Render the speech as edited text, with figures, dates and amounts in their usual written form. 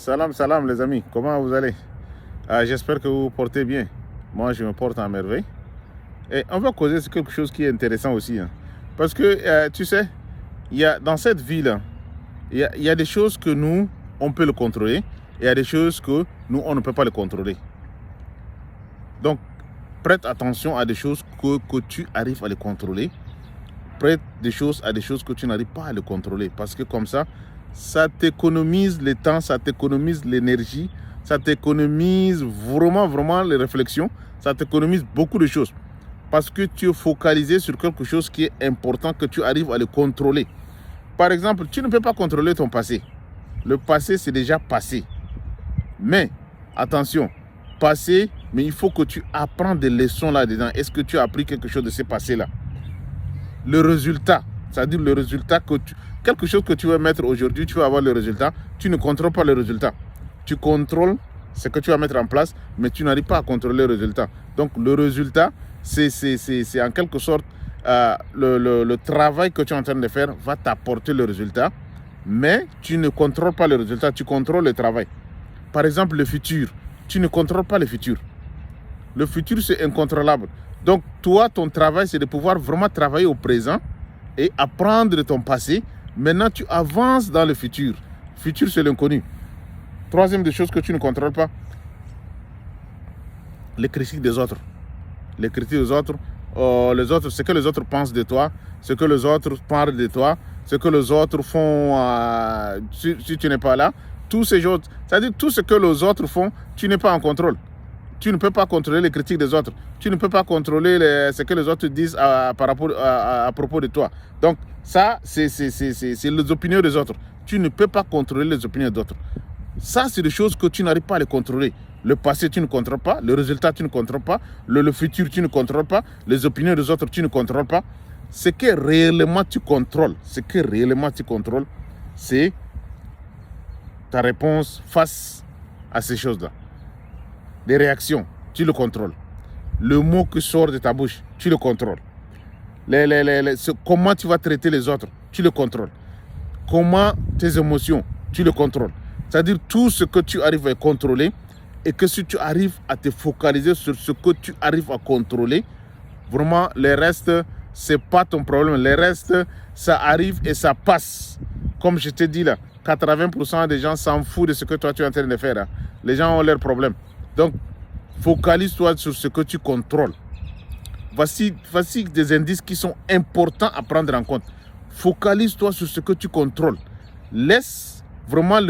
Salam, salam les amis, comment vous allez? J'espère que vous vous portez bien. Moi, je me porte en merveille. Et on va causer sur quelque chose qui est intéressant aussi, hein. Parce que, tu sais, dans cette vie-là, il y a des choses que nous, on peut le contrôler. Et il y a des choses que nous, on ne peut pas le contrôler. Donc, prête attention à des choses que tu arrives à les contrôler. Prête à des choses que tu n'arrives pas à le contrôler. Parce que comme ça t'économise le temps, ça t'économise l'énergie, ça t'économise vraiment les réflexions, ça t'économise beaucoup de choses. Parce que tu es focalisé sur quelque chose qui est important, que tu arrives à le contrôler. Par exemple, tu ne peux pas contrôler ton passé. Le passé, c'est déjà passé. Mais, attention, passé, mais il faut que tu apprennes des leçons là-dedans. Est-ce que tu as appris quelque chose de ce passé-là? Le résultat, c'est-à-dire le résultat quelque chose que tu veux mettre aujourd'hui, tu vas avoir le résultat. Tu ne contrôles pas le résultat. Tu contrôles ce que tu vas mettre en place, mais tu n'arrives pas à contrôler le résultat. Donc le résultat, c'est en quelque sorte le travail que tu es en train de faire va t'apporter le résultat, mais tu ne contrôles pas le résultat, tu contrôles le travail. Par exemple, le futur, tu ne contrôles pas le futur. Le futur, c'est incontrôlable. Donc, toi, ton travail, c'est de pouvoir vraiment travailler au présent et apprendre de ton passé. Maintenant, tu avances dans le futur. Le futur, c'est l'inconnu. Troisième des choses que tu ne contrôles pas, les critiques des autres. Les critiques des autres, ce que les autres pensent de toi, ce que les autres parlent de toi, ce que les autres font si tu n'es pas là. Tous ces choses, c'est-à-dire tout ce que les autres font, tu n'es pas en contrôle. Tu ne peux pas contrôler les critiques des autres. Tu ne peux pas contrôler ce que les autres disent à propos de toi. Donc, ça, c'est les opinions des autres. Tu ne peux pas contrôler les opinions des autres. Ça, c'est des choses que tu n'arrives pas à les contrôler. Le passé, tu ne contrôles pas. Le résultat, tu ne contrôles pas. Le futur, tu ne contrôles pas. Les opinions des autres, tu ne contrôles pas. Ce que réellement tu contrôles, c'est ta réponse face à ces choses-là. Les réactions, tu le contrôles. Le mot qui sort de ta bouche, tu le contrôles. Comment tu vas traiter les autres, tu le contrôles. Comment tes émotions, tu le contrôles. C'est-à-dire tout ce que tu arrives à contrôler et que si tu arrives à te focaliser sur ce que tu arrives à contrôler, vraiment, le reste, ce n'est pas ton problème. Le reste, ça arrive et ça passe. Comme je te dis là, 80% des gens s'en foutent de ce que toi tu es en train de faire, hein. Les gens ont leurs problèmes. Donc, focalise-toi sur ce que tu contrôles. Voici des indices qui sont importants à prendre en compte. Focalise-toi sur ce que tu contrôles. Laisse vraiment